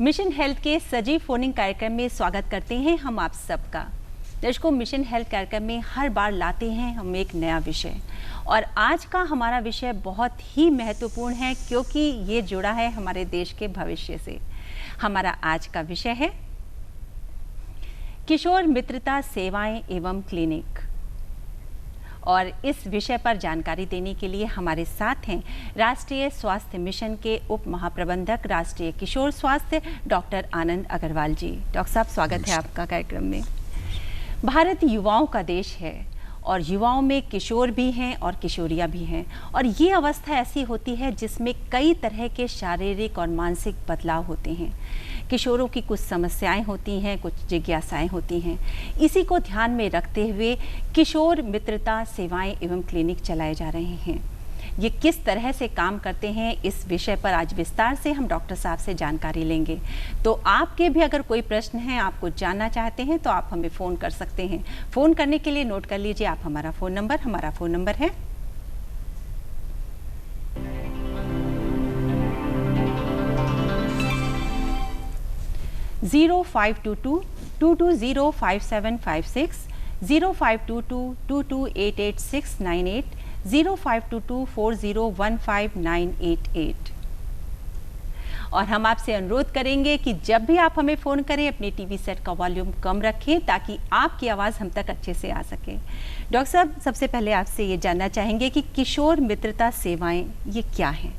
Mission health के सजीव phoning कार्यक्रम में स्वागत करते हैं हम आप सबका। दर्शकों, मिशन हेल्थ कार्यक्रम में हर बार लाते हैं हम एक नया विषय और आज का हमारा विषय बहुत ही महत्वपूर्ण है क्योंकि ये जुड़ा है हमारे देश के भविष्य से। हमारा आज का विषय है किशोर मित्रता सेवाएं एवं क्लिनिक। और इस विषय पर जानकारी देने के लिए हमारे साथ हैं राष्ट्रीय स्वास्थ्य मिशन के उप महाप्रबंधक राष्ट्रीय किशोर स्वास्थ्य डॉक्टर आनंद अग्रवाल जी। डॉक्टर साहब, स्वागत है आपका कार्यक्रम में। भारत युवाओं का देश है और युवाओं में किशोर भी हैं और किशोरियां भी हैं और ये अवस्था ऐसी होती है जिसमें कई तरह के शारीरिक और मानसिक बदलाव होते हैं। किशोरों की कुछ समस्याएं होती हैं, कुछ जिज्ञासाएं होती हैं। इसी को ध्यान में रखते हुए किशोर मित्रता सेवाएं एवं क्लिनिक चलाए जा रहे हैं। ये किस तरह से काम करते हैं, इस विषय पर आज विस्तार से हम डॉक्टर साहब से जानकारी लेंगे। तो आपके भी अगर कोई प्रश्न है, आप कुछ जानना चाहते हैं तो आप हमें फ़ोन कर सकते हैं। फ़ोन करने के लिए नोट कर लीजिए आप हमारा फ़ोन नंबर है 0522-220-5756, 0522-2288698, 0522-4015-988। और हम आपसे अनुरोध करेंगे कि जब भी आप हमें फ़ोन करें अपने टीवी सेट का वॉल्यूम कम रखें ताकि आपकी आवाज़ हम तक अच्छे से आ सके। डॉक्टर साहब, सबसे पहले आपसे ये जानना चाहेंगे कि किशोर मित्रता सेवाएं ये क्या हैं?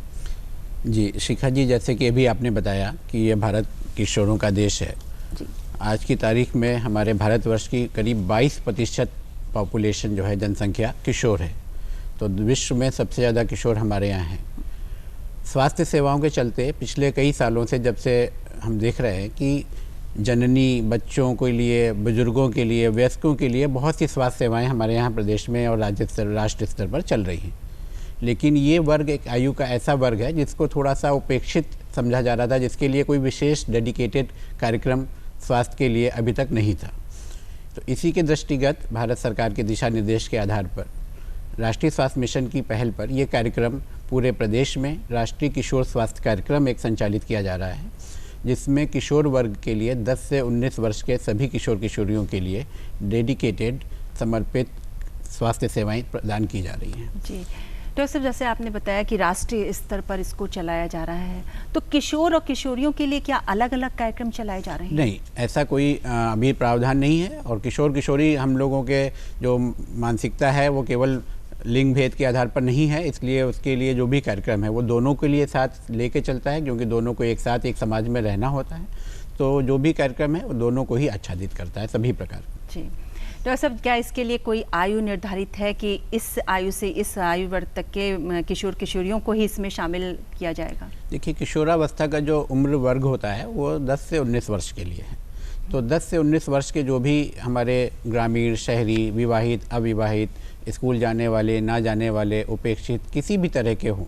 जी शिखा जी, जैसे कि अभी आपने बताया कि ये भारत किशोरों का देश है जी। आज की तारीख में हमारे भारतवर्ष की करीब 22% पॉपुलेशन जो है, जनसंख्या किशोर है। तो विश्व में सबसे ज़्यादा किशोर हमारे यहाँ हैं। स्वास्थ्य सेवाओं के चलते पिछले कई सालों से जब से हम देख रहे हैं कि जननी बच्चों के लिए, बुजुर्गों के लिए, वयस्कों के लिए बहुत सी स्वास्थ्य सेवाएं हमारे यहाँ प्रदेश में और राष्ट्र स्तर पर चल रही हैं। लेकिन ये वर्ग एक आयु का ऐसा वर्ग है जिसको थोड़ा सा उपेक्षित समझा जा रहा था, जिसके लिए कोई विशेष डेडिकेटेड कार्यक्रम स्वास्थ्य के लिए अभी तक नहीं था। तो इसी के दृष्टिगत भारत सरकार के दिशा निर्देश के आधार पर राष्ट्रीय स्वास्थ्य मिशन की पहल पर यह कार्यक्रम पूरे प्रदेश में राष्ट्रीय किशोर स्वास्थ्य कार्यक्रम एक संचालित किया जा रहा है, जिसमें किशोर वर्ग के लिए 10 से 19 वर्ष के सभी किशोर किशोरियों के लिए डेडिकेटेड समर्पित स्वास्थ्य सेवाएं प्रदान की जा रही हैं। जी डॉक्टर साहब, जैसे आपने बताया कि राष्ट्रीय स्तर पर इसको चलाया जा रहा है, तो किशोर और किशोरियों के लिए क्या अलग अलग कार्यक्रम चलाए जा रहे हैं? नहीं, ऐसा कोई अभी प्रावधान नहीं है। और किशोर किशोरी हम लोगों के जो मानसिकता है वो केवल लिंग भेद के आधार पर नहीं है, इसलिए उसके लिए जो भी कार्यक्रम है वो दोनों के लिए साथ लेके चलता है, क्योंकि दोनों को एक साथ एक समाज में रहना होता है। तो जो भी कार्यक्रम है वो दोनों को ही आच्छादित करता है, सभी प्रकार। जी डॉक्टर साहब, क्या इसके लिए कोई आयु निर्धारित है कि इस आयु से इस आयु वर्ग तक के किशोर किशोरियों को ही इसमें शामिल किया जाएगा? देखिए, किशोरावस्था का जो उम्र वर्ग होता है वो 10 से 19 वर्ष के लिए है। तो 10 से 19 वर्ष के जो भी हमारे ग्रामीण, शहरी, विवाहित, अविवाहित, स्कूल जाने वाले, ना जाने वाले, उपेक्षित, किसी भी तरह के हों,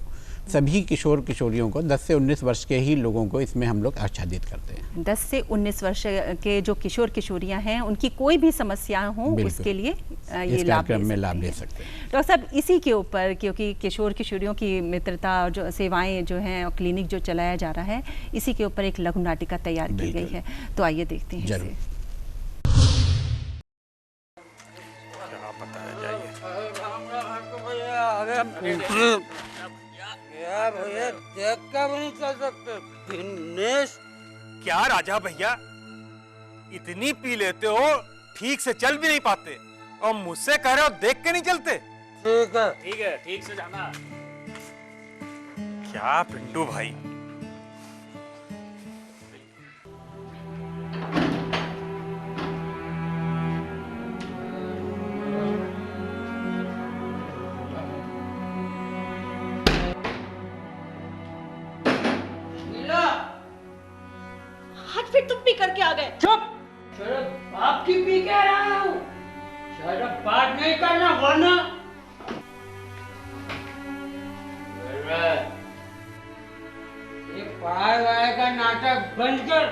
सभी किशोर किशोरियों को 10 से 19 वर्ष के ही लोगों को इसमें हम लोग आच्छादित करते हैं। 10 से 19 वर्ष के जो किशोर किशोरियां हैं उनकी कोई भी समस्या हो उसके लिए ये लाभ ले सकते हैं। डॉक्टर साहब, इसी के ऊपर क्योंकि किशोर किशोरियों की मित्रता और जो सेवाएं जो हैं और क्लिनिक जो चलाया जा रहा है, इसी के ऊपर एक लघु नाटिका तैयार की गई है, तो आइए देखते हैं इसे। भैया देख कर नहीं चल सकते। दिनेश, क्या राजा भैया, इतनी पी लेते हो, ठीक से चल भी नहीं पाते और मुझसे कह रहे हो देख के नहीं चलते? ठीक है ठीक से जाना। क्या पिंटू भाई, फिर तुम पी करके आ गए। चुप। शराब बाप की पी के रहा हूँ, शराब बात नहीं करना वरना ये पढ़ाई वढ़ाई का नाटक बंद कर,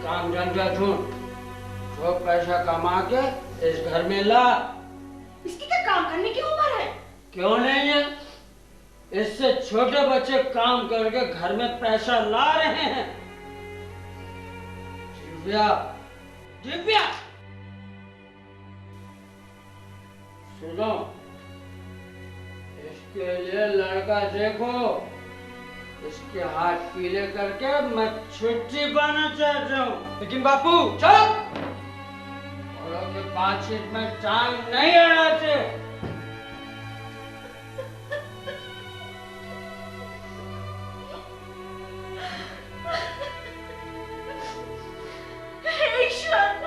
काम धंधा छोड़, जो पैसा कमा के इस घर में ला। इसकी क्या काम करने की उम्र है? क्यों नहीं है? इससे छोटे बच्चे काम करके घर में पैसा ला रहे हैं। दिव्या, दिव्या, सुनो, इसके लिए लड़का देखो। इसके हाथ पीले करके मैं छुट्टी पाना चाहता हूँ। लेकिन बापू, चुप! औरों के बातचीत में टांग नहीं अड़ाते। ईश्वर,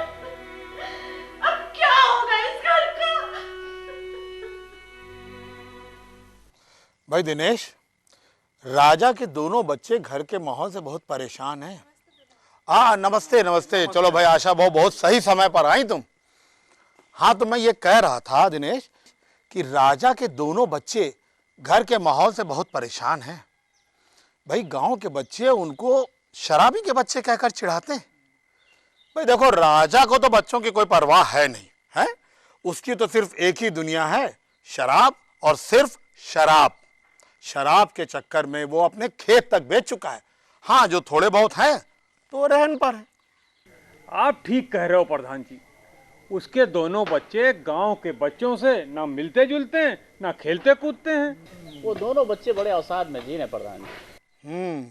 अब क्या होगा इस घर का? भाई दिनेश, राजा के दोनों बच्चे घर के माहौल से बहुत परेशान हैं। हाँ, नमस्ते नमस्ते। चलो भाई आशा बहु, बहुत सही समय पर आई तुम। हाँ, तो मैं ये कह रहा था दिनेश कि राजा के दोनों बच्चे घर के माहौल से बहुत परेशान हैं। भाई गांव के बच्चे उनको शराबी के बच्चे कहकर चिढ़ाते हैं। भाई देखो, राजा को तो बच्चों की कोई परवाह है नहीं है, उसकी तो सिर्फ एक ही दुनिया है, शराब, और सिर्फ शराब। शराब के चक्कर में वो अपने खेत तक बेच चुका है। हाँ, जो थोड़े बहुत हैं तो रहन पर है। आप ठीक कह रहे हो प्रधान जी। उसके दोनों बच्चे गांव के बच्चों से ना मिलते जुलते हैं, ना खेलते कूदते हैं। वो दोनों बच्चे बड़े अवसाद में जी रहे प्रधान जी।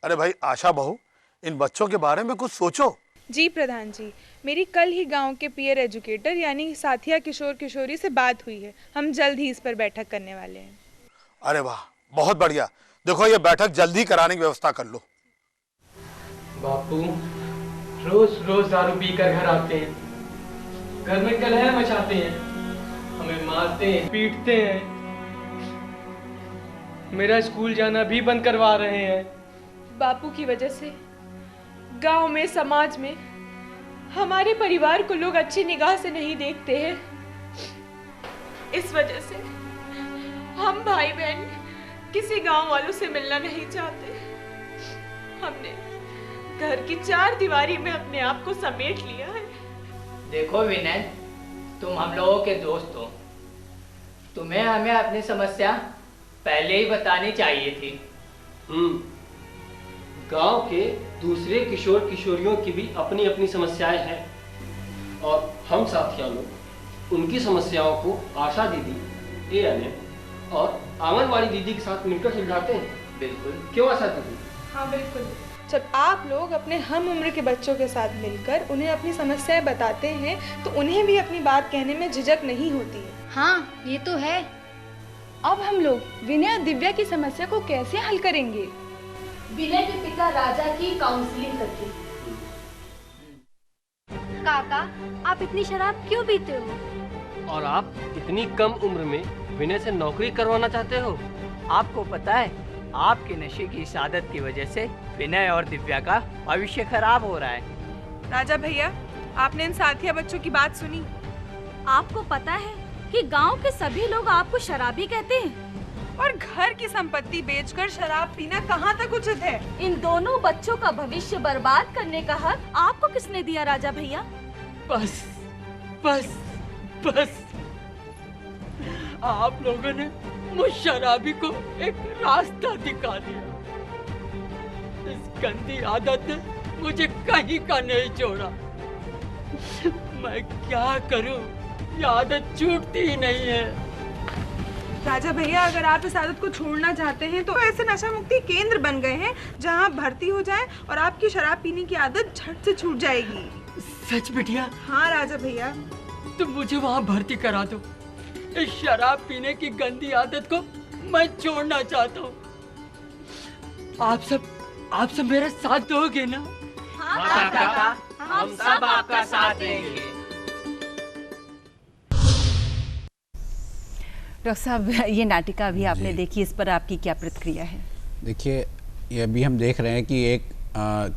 अरे भाई आशा बहू, इन बच्चों के बारे में कुछ सोचो। जी प्रधान जी, मेरी कल ही गांव के पीयर एजुकेटर यानी साथिया किशोर किशोरी से बात हुई है। हम जल्द ही इस पर बैठक करने वाले हैं। अरे वाह, बहुत बढ़िया। देखो, ये बैठक जल्दी कराने की व्यवस्था कर लो। बापू रोज रोज दारू पीकर घर आते हैं, घर में कलह मचाते हैं, हमें मारते हैं, पीटते हैं, मेरा स्कूल जाना भी बंद करवा रहे हैं। बापू की वजह से गांव में, समाज में हमारे परिवार को लोग अच्छी निगाह से नहीं देखते हैं। इस वजह से हम भाई बहन किसी गांव वालों से मिलना नहीं चाहते। हमने घर की चार दीवारी में अपने आप को समेट लिया है। देखो विनय, तुम हम लोगों के दोस्त हो, तुम्हें हमें अपनी समस्या पहले ही बतानी चाहिए थी। गांव के दूसरे किशोर किशोरियों की भी अपनी अपनी समस्याएं हैं और हम साथिया लोग उनकी समस्याओं को आशा दीदी, एएनएम और आंगनवाड़ी दीदी के साथ मिलकर सुलझाते हैं। बिल्कुल। क्यों आशा दीदी? हाँ बिल्कुल। जब आप लोग अपने हम उम्र के बच्चों के साथ मिलकर उन्हें अपनी समस्याएं बताते हैं तो उन्हें भी अपनी बात कहने में झिझक नहीं होती है। हाँ, ये तो है। अब हम लोग विनय और दिव्या की समस्या को कैसे हल करेंगे? विनय के पिता राजा की काउंसलिंग करके। काका, आप इतनी शराब क्यों पीते हो? और आप इतनी कम उम्र में विनय से नौकरी करवाना चाहते हो? आपको पता है, आपके नशे की इस आदत की वजह से विनय और दिव्या का भविष्य खराब हो रहा है। राजा भैया, आपने इन साथिया बच्चों की बात सुनी? आपको पता है कि गांव के सभी लोग आपको शराबी कहते हैं और घर की संपत्ति बेचकर शराब पीना कहाँ तक उचित है? इन दोनों बच्चों का भविष्य बर्बाद करने का हक आपको किसने दिया राजा भैया? बस बस बस, आप लोगों ने मुझ शराबी को एक रास्ता दिखा दिया। इस गंदी आदत ने मुझे कहीं का नहीं छोड़ा। मैं क्या करूं, ये आदत छूटती ही नहीं है। राजा भैया, अगर आप इस आदत को छोड़ना चाहते हैं तो ऐसे नशा मुक्ति केंद्र बन गए हैं जहां आप भर्ती हो जाएं और आपकी शराब पीने की आदत झट से छूट जाएगी। सच बिटिया? हाँ राजा भैया। तुम मुझे वहाँ भर्ती करा दो। इस शराब पीने की गंदी आदत को मैं छोड़ना चाहता हूँ। आप सब मेरा साथ दोगे ना? हाँ काका, हम सब आपका साथ देंगे। डॉक्टर साहब, ये नाटिका अभी आपने देखी, इस पर आपकी क्या प्रतिक्रिया है? देखिए, ये अभी हम देख रहे हैं कि एक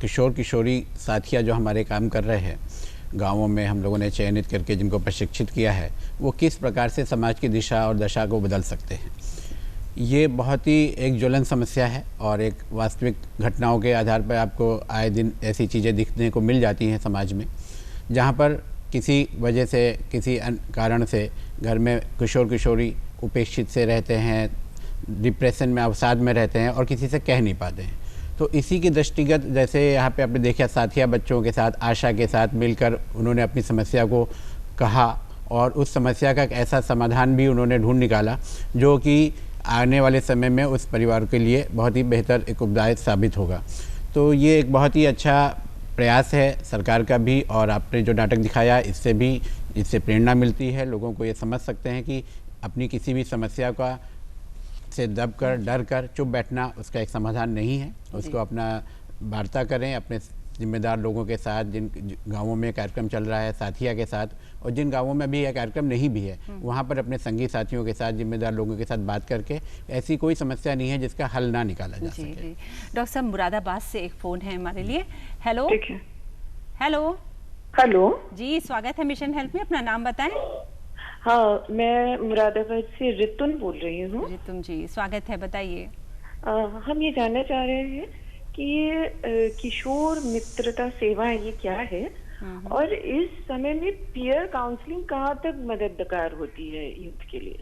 किशोर किशोरी साथिया जो हमारे काम कर रहे हैं गाँवों में, हम लोगों ने चयनित करके जिनको प्रशिक्षित किया है, वो किस प्रकार से समाज की दिशा और दशा को बदल सकते हैं। ये बहुत ही एक ज्वलन समस्या है और एक वास्तविक घटनाओं के आधार पर आपको आए दिन ऐसी चीज़ें दिखने को मिल जाती हैं समाज में, जहाँ पर किसी वजह से, किसी कारण से घर में किशोर किशोरी उपेक्षित से रहते हैं, डिप्रेशन में, अवसाद में रहते हैं और किसी से कह नहीं पाते हैं। तो इसी के दृष्टिगत जैसे यहाँ पे आपने देखा साथिया बच्चों के साथ, आशा के साथ मिलकर उन्होंने अपनी समस्या को कहा और उस समस्या का एक ऐसा समाधान भी उन्होंने ढूंढ निकाला जो कि आने वाले समय में उस परिवार के लिए बहुत ही बेहतर एक उपदायक साबित होगा। तो ये एक बहुत ही अच्छा प्रयास है सरकार का भी, और आपने जो नाटक दिखाया इससे प्रेरणा मिलती है। लोगों को ये समझ सकते हैं कि अपनी किसी भी समस्या का से दब कर डर कर चुप बैठना उसका एक समाधान नहीं है। उसको अपना वार्ता करें अपने जिम्मेदार लोगों के साथ, जिन गांवों में कार्यक्रम चल रहा है साथिया के साथ, और जिन गांवों में भी यह कार्यक्रम नहीं भी है वहाँ पर अपने संगी साथियों के साथ, जिम्मेदार लोगों के साथ बात करके ऐसी कोई समस्या नहीं है जिसका हल ना निकाला जा सके। डॉक्टर साहब, मुरादाबाद से एक फ़ोन है हमारे लिए। हेलो। हेलो हेलो जी, स्वागत है मिशन हेल्प में। अपना नाम बताएं। हाँ, मैं मुरादाबाद से रितुन बोल रही हूँ। रितुन जी, स्वागत है, बताइए। हम ये जानना चाह रहे हैं कि ये किशोर मित्रता सेवा ये क्या है और इस समय में पीयर काउंसलिंग कहाँ तक मददगार होती है यूथ के लिए?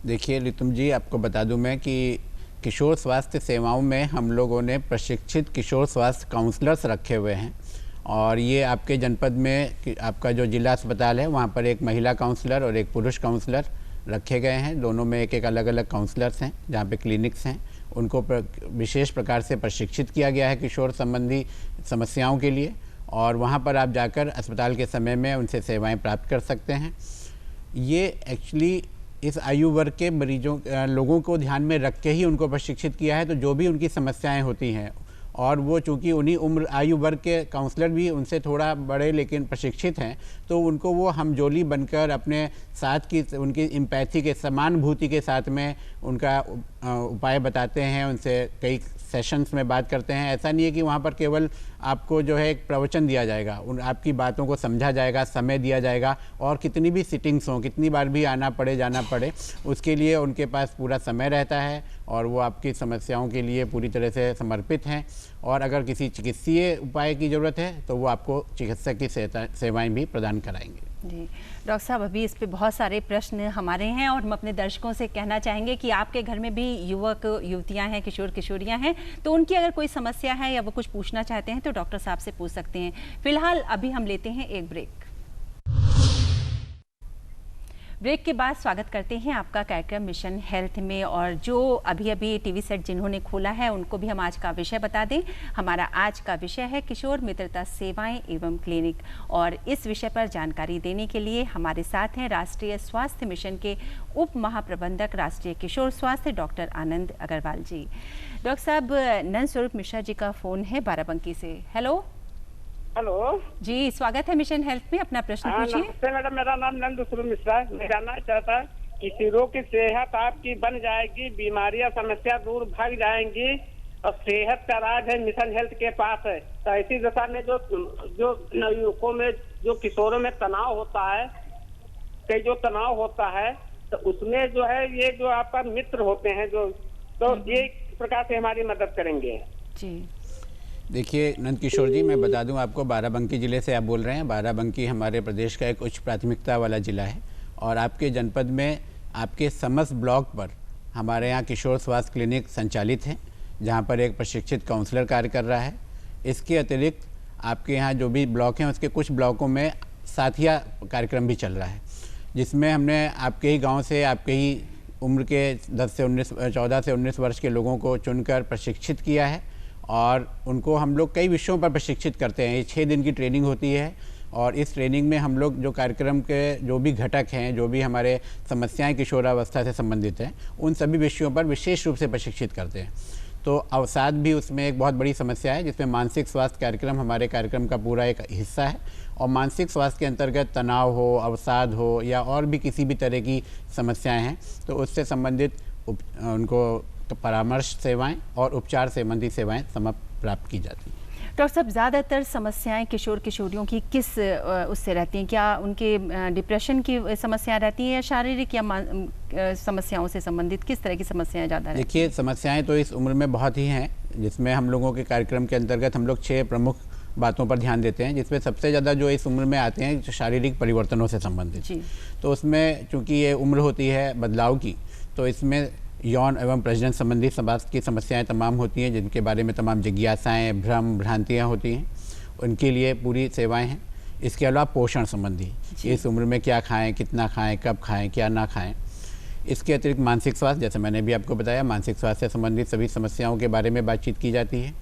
देखिए रितुम जी, आपको बता दूं मैं कि किशोर स्वास्थ्य सेवाओं में हम लोगों ने प्रशिक्षित किशोर स्वास्थ्य काउंसलर्स रखे हुए हैं, और ये आपके जनपद में आपका जो जिला अस्पताल है वहाँ पर एक महिला काउंसलर और एक पुरुष काउंसलर रखे गए हैं। दोनों में एक एक अलग अलग काउंसलर्स हैं जहाँ पे क्लिनिक्स हैं। उनको विशेष प्रकार से प्रशिक्षित किया गया है किशोर संबंधी समस्याओं के लिए, और वहाँ पर आप जाकर अस्पताल के समय में उनसे सेवाएं प्राप्त कर सकते हैं। ये एक्चुअली इस आयु वर्ग के मरीजों लोगों को ध्यान में रख के ही उनको प्रशिक्षित किया है। तो जो भी उनकी समस्याएं होती हैं, और वो चूँकि उन्हीं उम्र आयु वर्ग के काउंसलर भी उनसे थोड़ा बड़े लेकिन प्रशिक्षित हैं, तो उनको वो हमजोली बनकर अपने साथ की उनकी एम्पैथी के समानुभूति के साथ में उनका उपाय बताते हैं, उनसे कई सेशंस में बात करते हैं। ऐसा नहीं है कि वहाँ पर केवल आपको जो है एक प्रवचन दिया जाएगा, उन आपकी बातों को समझा जाएगा, समय दिया जाएगा, और कितनी भी सिटिंग्स हों, कितनी बार भी आना पड़े जाना पड़े, उसके लिए उनके पास पूरा समय रहता है और वो आपकी समस्याओं के लिए पूरी तरह से समर्पित हैं। और अगर किसी चिकित्सीय उपाय की ज़रूरत है तो वो आपको चिकित्सक की सेवाएं भी प्रदान कराएंगे। जी डॉक्टर साहब, अभी इस पे बहुत सारे प्रश्न हमारे हैं और हम अपने दर्शकों से कहना चाहेंगे कि आपके घर में भी युवक युवतियां हैं, किशोर किशोरियां हैं, तो उनकी अगर कोई समस्या है या वो कुछ पूछना चाहते हैं तो डॉक्टर साहब से पूछ सकते हैं। फिलहाल अभी हम लेते हैं एक ब्रेक के बाद स्वागत करते हैं आपका कार्यक्रम मिशन हेल्थ में। और जो अभी अभी टीवी सेट जिन्होंने खोला है उनको भी हम आज का विषय बता दें। हमारा आज का विषय है किशोर मित्रता सेवाएं एवं क्लिनिक, और इस विषय पर जानकारी देने के लिए हमारे साथ हैं राष्ट्रीय स्वास्थ्य मिशन के उप महाप्रबंधक राष्ट्रीय किशोर स्वास्थ्य डॉक्टर आनंद अग्रवाल जी। डॉक्टर साहब, नंद स्वरूप मिश्रा जी का फोन है बाराबंकी से। हेलो। हेलो जी, स्वागत है मिशन हेल्थ में। अपना प्रश्न पूछिए। नमस्ते मैडम, मेरा नाम नंद स्वरूप मिश्रा है। मैं जानना चाहता कि किशोरों की सेहत आपकी बन जाएगी, बीमारियां समस्या दूर भाग जाएंगी और सेहत का राज है मिशन हेल्थ के पास है। तो ऐसी दशा में जो युवकों में जो किशोरों में तनाव होता है, कई जो तनाव होता है, तो उसमें जो है ये जो आपका मित्र होते हैं जो, तो ये प्रकार से हमारी मदद करेंगे। जी देखिए नंद किशोर जी, मैं बता दूं आपको, बाराबंकी ज़िले से आप बोल रहे हैं। बाराबंकी हमारे प्रदेश का एक उच्च प्राथमिकता वाला ज़िला है, और आपके जनपद में आपके समस्त ब्लॉक पर हमारे यहाँ किशोर स्वास्थ्य क्लिनिक संचालित हैं, जहाँ पर एक प्रशिक्षित काउंसलर कार्य कर रहा है। इसके अतिरिक्त आपके यहाँ जो भी ब्लॉक हैं उसके कुछ ब्लॉकों में साथिया कार्यक्रम भी चल रहा है, जिसमें हमने आपके ही गाँव से आपके ही उम्र के 14 से 19 वर्ष के लोगों को चुनकर प्रशिक्षित किया है, और उनको हम लोग कई विषयों पर प्रशिक्षित करते हैं। ये 6 दिन की ट्रेनिंग होती है, और इस ट्रेनिंग में हम लोग जो कार्यक्रम के जो भी घटक हैं, जो भी हमारे समस्याएं किशोरावस्था से संबंधित हैं, उन सभी विषयों पर विशेष रूप से प्रशिक्षित करते हैं। तो अवसाद भी उसमें एक बहुत बड़ी समस्या है, जिसमें मानसिक स्वास्थ्य कार्यक्रम हमारे कार्यक्रम का पूरा एक हिस्सा है। और मानसिक स्वास्थ्य के अंतर्गत तनाव हो, अवसाद हो, या और भी किसी भी तरह की समस्याएँ हैं, तो उससे संबंधित उनको परामर्श सेवाएं और उपचार संबंधी सेवाएं प्राप्त की जाती हैं। डॉक्टर साहब, ज़्यादातर समस्याएं किशोर किशोरियों की किस उससे रहती हैं? क्या उनके डिप्रेशन की समस्याएं रहती हैं, या शारीरिक या समस्याओं से संबंधित किस तरह की समस्याएं ज़्यादा रहती हैं? देखिए, समस्याएं तो इस उम्र में बहुत ही हैं, जिसमें हम लोगों के कार्यक्रम के अंतर्गत हम लोग 6 प्रमुख बातों पर ध्यान देते हैं, जिसमें सबसे ज़्यादा जो इस उम्र में आते हैं शारीरिक परिवर्तनों से संबंधित। तो उसमें चूँकि ये उम्र होती है बदलाव की, तो इसमें यौन एवं प्रजनन संबंधी स्वास्थ्य की समस्याएं तमाम होती हैं, जिनके बारे में तमाम जिज्ञासाएं, भ्रम, भ्रांतियां होती हैं, उनके लिए पूरी सेवाएं हैं। इसके अलावा पोषण संबंधी, इस उम्र में क्या खाएं, कितना खाएं, कब खाएं, क्या ना खाएं। इसके अतिरिक्त मानसिक स्वास्थ्य, जैसे मैंने भी आपको बताया, मानसिक स्वास्थ्य से संबंधित सभी समस्याओं के बारे में बातचीत की जाती है।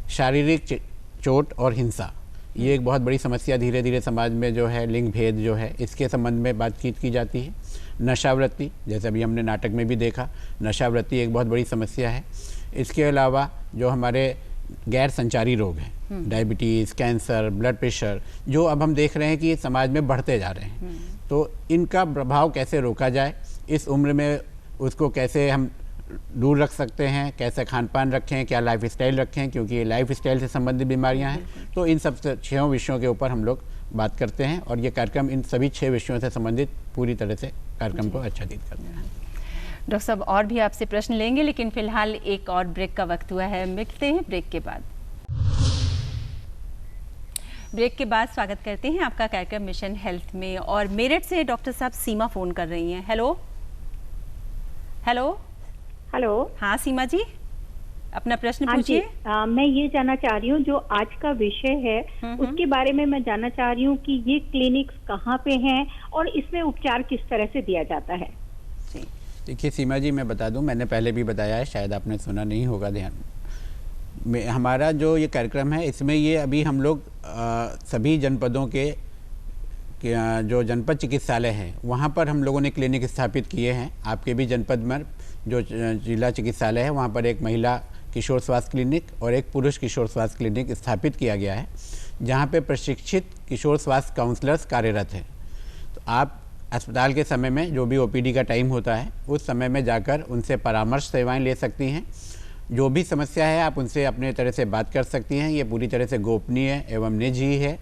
शारीरिक चोट और हिंसा, ये एक बहुत बड़ी समस्या धीरे धीरे समाज में जो है, लिंग भेद जो है, इसके संबंध में बातचीत की जाती है। नशावृत्ति, जैसे अभी हमने नाटक में भी देखा, नशावृत्ति एक बहुत बड़ी समस्या है। इसके अलावा जो हमारे गैर संचारी रोग हैं, डायबिटीज़, कैंसर, ब्लड प्रेशर, जो अब हम देख रहे हैं कि समाज में बढ़ते जा रहे हैं, तो इनका प्रभाव कैसे रोका जाए, इस उम्र में उसको कैसे हम दूर रख सकते हैं, कैसे खान पान रखें, क्या लाइफ स्टाइल रखें, क्योंकि ये लाइफ स्टाइल से संबंधित बीमारियां हैं। तो इन सब 6 विषयों के ऊपर हम लोग बात करते हैं और ये कार्यक्रम इन सभी 6 विषयों से संबंधित पूरी तरह से कार्यक्रम को आच्छादित करते हैं। डॉक्टर साहब और भी आपसे प्रश्न लेंगे, लेकिन फिलहाल एक और ब्रेक का वक्त हुआ है। मिलते हैं ब्रेक के बाद। ब्रेक के बाद स्वागत करते हैं आपका कार्यक्रम मिशन हेल्थ में, और मेरठ से डॉक्टर साहब सीमा फोन कर रही हैं। Hello hello hello. हाँ सीमा जी, अपना प्रश्न पूछिए। मैं ये जानना चाह रही हूँ, जो आज का विषय है उसके बारे में मैं जानना चाह रही हूँ कि ये क्लिनिक्स कहाँ पे हैं और इसमें उपचार किस तरह से दिया जाता है। देखिए सीमा जी, मैं बता दूं, मैंने पहले भी बताया है, शायद आपने सुना नहीं होगा ध्यान में। हमारा जो ये कार्यक्रम है, इसमें ये अभी हम लोग सभी जनपदों के जो जनपद चिकित्सालय हैं वहाँ पर हम लोगों ने क्लिनिक स्थापित किए हैं। आपके भी जनपद में जो जिला चिकित्सालय है वहाँ पर एक महिला किशोर स्वास्थ्य क्लिनिक और एक पुरुष किशोर स्वास्थ्य क्लिनिक स्थापित किया गया है, जहाँ पे प्रशिक्षित किशोर स्वास्थ्य काउंसलर्स कार्यरत हैं। तो आप अस्पताल के समय में जो भी ओपीडी का टाइम होता है, उस समय में जाकर उनसे परामर्श सेवाएं ले सकती हैं। जो भी समस्या है आप उनसे अपने तरह से बात कर सकती हैं। ये पूरी तरह से गोपनीय एवं निजी है।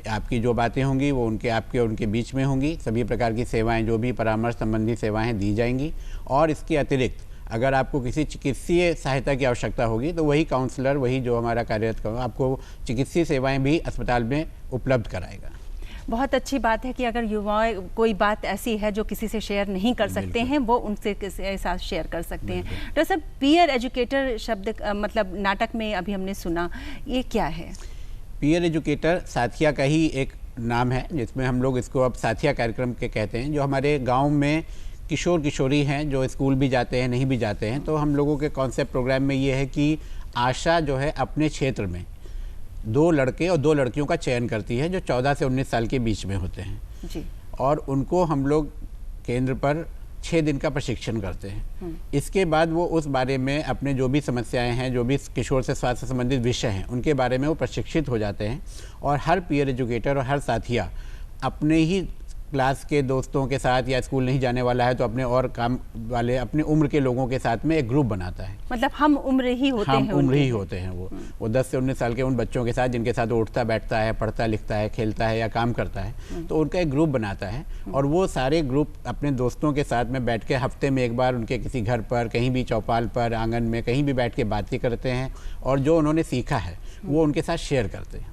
आपकी जो बातें होंगी वो उनके बीच में होंगी। सभी प्रकार की सेवाएं, जो भी परामर्श संबंधी सेवाएं दी जाएंगी। और इसके अतिरिक्त अगर आपको किसी चिकित्सीय सहायता की आवश्यकता होगी तो वही काउंसलर, वही जो हमारा कार्यरत आपको चिकित्सीय सेवाएं भी अस्पताल में उपलब्ध कराएगा। बहुत अच्छी बात है कि अगर युवाएं कोई बात ऐसी है जो किसी से शेयर नहीं कर सकते हैं, वो उनसे किसी साथ शेयर कर सकते हैं। डॉक्टर साहब, पीयर एजुकेटर शब्द मतलब नाटक में अभी हमने सुना, ये क्या है? पीयर एजुकेटर साथिया का ही एक नाम है, जिसमें हम लोग इसको अब साथिया कार्यक्रम के कहते हैं। जो हमारे गाँव में किशोर किशोरी हैं, जो स्कूल भी जाते हैं, नहीं भी जाते हैं, तो हम लोगों के कॉन्सेप्ट प्रोग्राम में ये है कि आशा जो है अपने क्षेत्र में 2 लड़के और 2 लड़कियों का चयन करती है जो 14 से 19 साल के बीच में होते हैं जी। और उनको हम लोग केंद्र पर 6 दिन का प्रशिक्षण करते हैं। इसके बाद वो उस बारे में अपने जो भी समस्याएं हैं, जो भी किशोर से स्वास्थ्य संबंधित विषय हैं, उनके बारे में वो प्रशिक्षित हो जाते हैं। और हर पीयर एजुकेटर और हर साथिया अपने ही क्लास के दोस्तों के साथ, या स्कूल नहीं जाने वाला है तो अपने और काम वाले अपने उम्र के लोगों के साथ में एक ग्रुप बनाता है। मतलब हम उम्र ही होते हैं, हम उम्र ही होते हैं। वो 10 से 19 साल के उन बच्चों के साथ जिनके साथ वो उठता बैठता है, पढ़ता लिखता है, खेलता है या काम करता है, तो उनका एक ग्रुप बनाता है। और वो सारे ग्रुप अपने दोस्तों के साथ में बैठ के हफ्ते में एक बार उनके किसी घर पर, कहीं भी चौपाल पर, आंगन में, कहीं भी बैठ के बातें करते हैं और जो उन्होंने सीखा है वो उनके साथ शेयर करते हैं।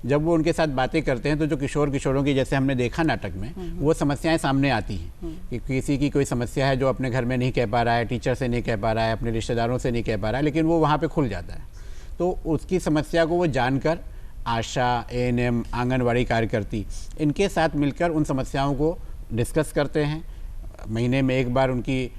जब वो उनके साथ बातें करते हैं तो जो किशोर किशोरों की, जैसे हमने देखा नाटक में, वो समस्याएं सामने आती हैं कि किसी की कोई समस्या है जो अपने घर में नहीं कह पा रहा है, टीचर से नहीं कह पा रहा है, अपने रिश्तेदारों से नहीं कह पा रहा है, लेकिन वो वहाँ पे खुल जाता है। तो उसकी समस्या को वो जानकर आशा, ANM, आंगनवाड़ी कार्यकर्ती, इनके साथ मिलकर उन समस्याओं को डिस्कस करते हैं। महीने में एक बार उनकी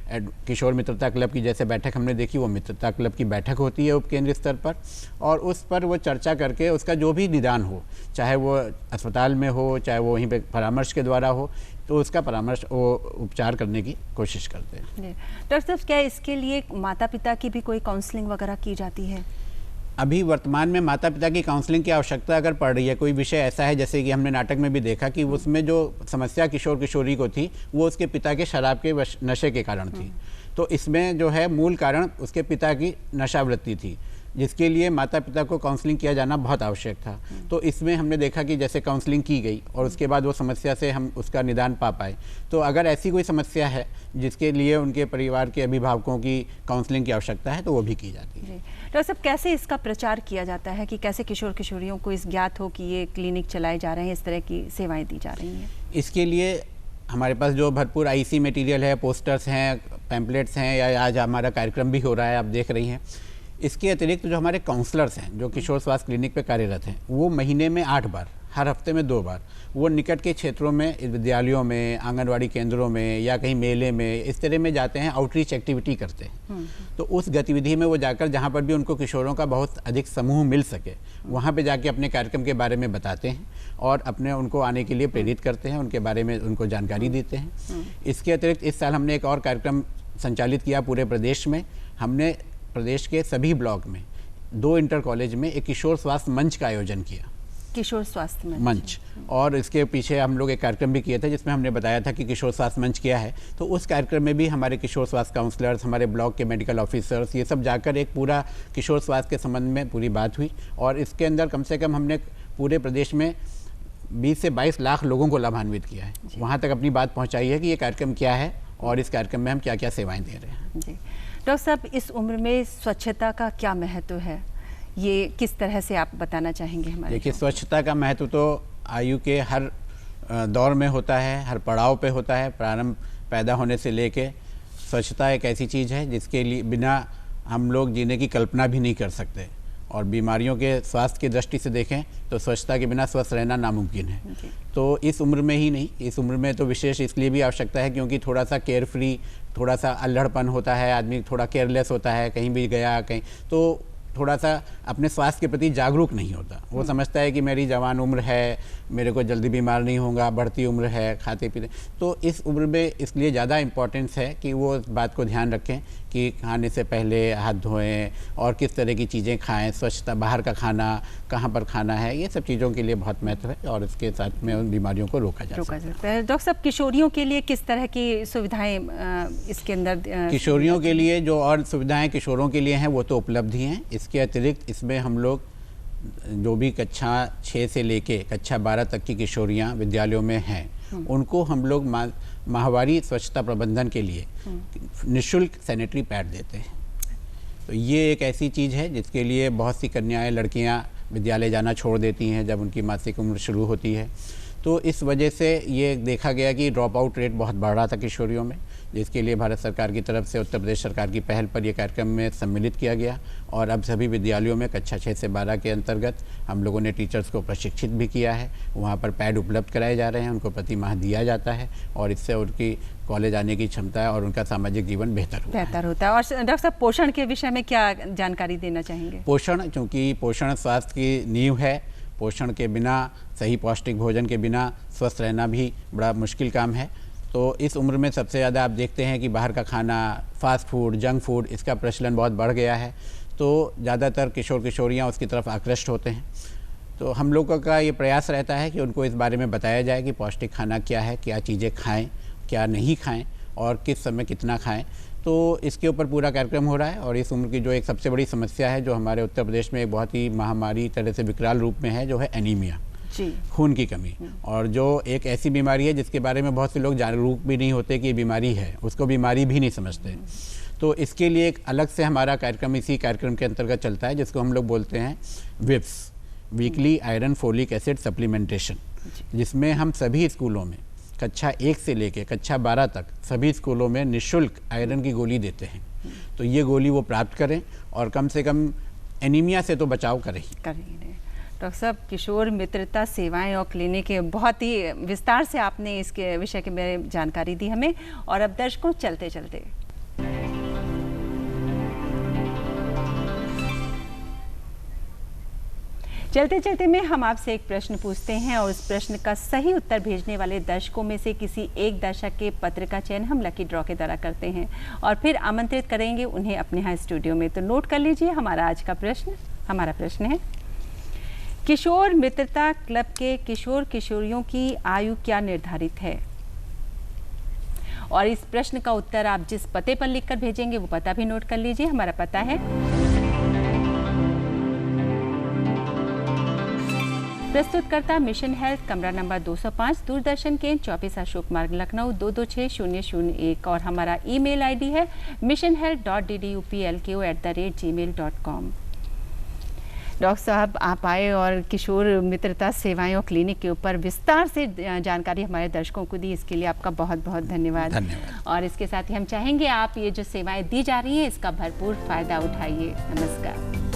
किशोर मित्रता क्लब की जैसे बैठक हमने देखी, वो मित्रता क्लब की बैठक होती है उपकेंद्र स्तर पर, और उस पर वो चर्चा करके उसका जो भी निदान हो, चाहे वो अस्पताल में हो, चाहे वो वहीं पे परामर्श के द्वारा हो, तो उसका परामर्श वो उपचार करने की कोशिश करते हैं। डॉक्टर साहब, क्या इसके लिए माता पिता की भी कोई काउंसलिंग वगैरह की जाती है? अभी वर्तमान में माता पिता की काउंसलिंग की आवश्यकता अगर पड़ रही है, कोई विषय ऐसा है जैसे कि हमने नाटक में भी देखा कि उसमें जो समस्या किशोर किशोरी को थी वो उसके पिता के शराब के नशे के कारण थी, तो इसमें जो है मूल कारण उसके पिता की नशावृत्ति थी, जिसके लिए माता पिता को काउंसलिंग किया जाना बहुत आवश्यक था। तो इसमें हमने देखा कि जैसे काउंसलिंग की गई और उसके बाद वो समस्या से हम उसका निदान पा पाए। तो अगर ऐसी कोई समस्या है जिसके लिए उनके परिवार के अभिभावकों की काउंसलिंग की आवश्यकता है तो वो भी की जाती है। डॉक्टर साहब, कैसे इसका प्रचार किया जाता है कि कैसे किशोर किशोरियों को इस ज्ञात हो कि ये क्लिनिक चलाए जा रहे हैं, इस तरह की सेवाएं दी जा रही हैं? इसके लिए हमारे पास जो भरपूर आईसी मटेरियल है, पोस्टर्स हैं, पैम्पलेट्स हैं, या आज हमारा कार्यक्रम भी हो रहा है, आप देख रही हैं। इसके अतिरिक्त जो हमारे काउंसलर्स हैं जो किशोर स्वास्थ्य क्लिनिक पे कार्यरत हैं, वो महीने में 8 बार, हर हफ्ते में 2 बार, वो निकट के क्षेत्रों में, विद्यालयों में, आंगनवाड़ी केंद्रों में या कहीं मेले में, इस तरह में जाते हैं, आउटरीच एक्टिविटी करते हैं। तो उस गतिविधि में वो जाकर जहाँ पर भी उनको किशोरों का बहुत अधिक समूह मिल सके, वहाँ पे जाके अपने कार्यक्रम के बारे में बताते हैं और अपने उनको आने के लिए प्रेरित करते हैं, उनके बारे में उनको जानकारी देते हैं। इसके अतिरिक्त इस साल हमने एक और कार्यक्रम संचालित किया पूरे प्रदेश में। हमने प्रदेश के सभी ब्लॉक में 2 इंटर कॉलेज में एक किशोर स्वास्थ्य मंच का आयोजन किया। किशोर स्वास्थ्य मंच। और इसके पीछे हम लोग एक कार्यक्रम भी किए थे जिसमें हमने बताया था कि किशोर स्वास्थ्य मंच क्या है। तो उस कार्यक्रम में भी हमारे किशोर स्वास्थ्य काउंसलर्स, हमारे ब्लॉक के मेडिकल ऑफिसर्स, ये सब जाकर एक पूरा किशोर स्वास्थ्य के संबंध में पूरी बात हुई। और इसके अंदर कम से कम हमने पूरे प्रदेश में 20 से 22 लाख लोगों को लाभान्वित किया है। वहाँ तक अपनी बात पहुँचाई है कि ये कार्यक्रम क्या है और इस कार्यक्रम में हम क्या क्या सेवाएँ दे रहे हैं। जी डॉक्टर साहब, इस उम्र में स्वच्छता का क्या महत्व है, ये किस तरह से आप बताना चाहेंगे हमारे? देखिए, स्वच्छता का महत्व तो आयु के हर दौर में होता है, हर पड़ाव पे होता है। प्रारंभ पैदा होने से लेके स्वच्छता एक ऐसी चीज़ है जिसके लिए बिना हम लोग जीने की कल्पना भी नहीं कर सकते। और बीमारियों के स्वास्थ्य की दृष्टि से देखें तो स्वच्छता के बिना स्वस्थ रहना नामुमकिन है। तो इस उम्र में ही नहीं, इस उम्र में तो विशेष इसलिए भी आवश्यकता है क्योंकि थोड़ा सा केयर फ्री, थोड़ा सा अल्हड़पन होता है, आदमी थोड़ा केयरलेस होता है, कहीं भी गया कहीं तो थोड़ा सा अपने स्वास्थ्य के प्रति जागरूक नहीं होता। वो समझता है कि मेरी जवान उम्र है, मेरे को जल्दी बीमार नहीं होगा, बढ़ती उम्र है, खाते पीते। तो इस उम्र में इसलिए ज़्यादा इम्पोर्टेंस है कि वो इस बात को ध्यान रखें कि खाने से पहले हाथ धोएं और किस तरह की चीज़ें खाएं, स्वच्छता, बाहर का खाना कहाँ पर खाना है, ये सब चीज़ों के लिए बहुत महत्व है और इसके साथ में उन बीमारियों को रोका जा सकता है। डॉक्टर साहब, किशोरियों के लिए किस तरह की सुविधाएं इसके अंदर? किशोरियों के लिए जो और सुविधाएँ किशोरों के लिए हैं वो तो उपलब्ध ही हैं। इसके अतिरिक्त इसमें हम लोग जो भी कक्षा 6 से लेके कक्षा 12 तक की किशोरियाँ विद्यालयों में हैं, उनको हम लोग माहवारी स्वच्छता प्रबंधन के लिए निःशुल्क सैनिटरी पैड देते हैं। तो ये एक ऐसी चीज़ है जिसके लिए बहुत सी कन्याएं, लड़कियां विद्यालय जाना छोड़ देती हैं जब उनकी मासिक उम्र शुरू होती है। तो इस वजह से ये देखा गया कि ड्रॉप आउट रेट बहुत बढ़ रहा था किशोरियों में, जिसके लिए भारत सरकार की तरफ से उत्तर प्रदेश सरकार की पहल पर यह कार्यक्रम में सम्मिलित किया गया। और अब सभी विद्यालयों में कक्षा 6 से 12 के अंतर्गत हम लोगों ने टीचर्स को प्रशिक्षित भी किया है। वहाँ पर पैड उपलब्ध कराए जा रहे हैं, उनको प्रति माह दिया जाता है और इससे उनकी कॉलेज आने की क्षमता और उनका सामाजिक जीवन बेहतर होता है। और डॉक्टर साहब, पोषण के विषय में क्या जानकारी देना चाहेंगे? पोषण, चूँकि पोषण स्वास्थ्य की नींव है, पोषण के बिना, सही पौष्टिक भोजन के बिना स्वस्थ रहना भी बड़ा मुश्किल काम है। तो इस उम्र में सबसे ज़्यादा आप देखते हैं कि बाहर का खाना, फास्ट फूड, जंक फूड, इसका प्रचलन बहुत बढ़ गया है। तो ज़्यादातर किशोर किशोरियाँ उसकी तरफ आकृष्ट होते हैं। तो हम लोगों का ये प्रयास रहता है कि उनको इस बारे में बताया जाए कि पौष्टिक खाना क्या है, क्या चीज़ें खाएं, क्या नहीं खाएं और किस समय कितना खाएं। तो इसके ऊपर पूरा कार्यक्रम हो रहा है। और इस उम्र की जो एक सबसे बड़ी समस्या है जो हमारे उत्तर प्रदेश में एक बहुत ही महामारी तरह से विकराल रूप में है, जो है एनीमिया, खून की कमी। और जो एक ऐसी बीमारी है जिसके बारे में बहुत से लोग जागरूक भी नहीं होते कि ये बीमारी है, उसको बीमारी भी नहीं समझते। तो इसके लिए एक अलग से हमारा कार्यक्रम इसी कार्यक्रम के अंतर्गत चलता है, जिसको हम लोग बोलते हैं विप्स, weekly iron folic acid supplementation, जिसमें हम सभी स्कूलों में कक्षा 1 से लेके कक्षा 12 तक सभी स्कूलों में निःशुल्क आयरन की गोली देते हैं। तो ये गोली वो प्राप्त करें और कम से कम एनीमिया से तो बचाव करें ही। डॉक्टर साहब, किशोर मित्रता सेवाएं और क्लिनिक, बहुत ही विस्तार से आपने इसके विषय के में जानकारी दी हमें। और अब दर्शकों, चलते चलते में हम आपसे एक प्रश्न पूछते हैं और उस प्रश्न का सही उत्तर भेजने वाले दर्शकों में से किसी एक दर्शक के पत्र का चयन हम लकी ड्रॉ के द्वारा करते हैं और फिर आमंत्रित करेंगे उन्हें अपने यहाँ स्टूडियो में। तो नोट कर लीजिए हमारा आज का प्रश्न। हमारा प्रश्न है, किशोर मित्रता क्लब के किशोर किशोरियों की आयु क्या निर्धारित है? और इस प्रश्न का उत्तर आप जिस पते पर लिखकर भेजेंगे वो पता भी नोट कर लीजिए। हमारा पता है प्रस्तुतकर्ता मिशन हेल्थ, कमरा नंबर 205, दूरदर्शन केंद्र 24 अशोक मार्ग, लखनऊ 226001। और हमारा ईमेल आईडी है missionhealth.ddupplko@gmail.com। डॉक्टर साहब आप आए और किशोर मित्रता सेवाएं और क्लिनिक के ऊपर विस्तार से जानकारी हमारे दर्शकों को दी, इसके लिए आपका बहुत बहुत धन्यवाद। और इसके साथ ही हम चाहेंगे आप ये जो सेवाएं दी जा रही हैं इसका भरपूर फायदा उठाइए। नमस्कार।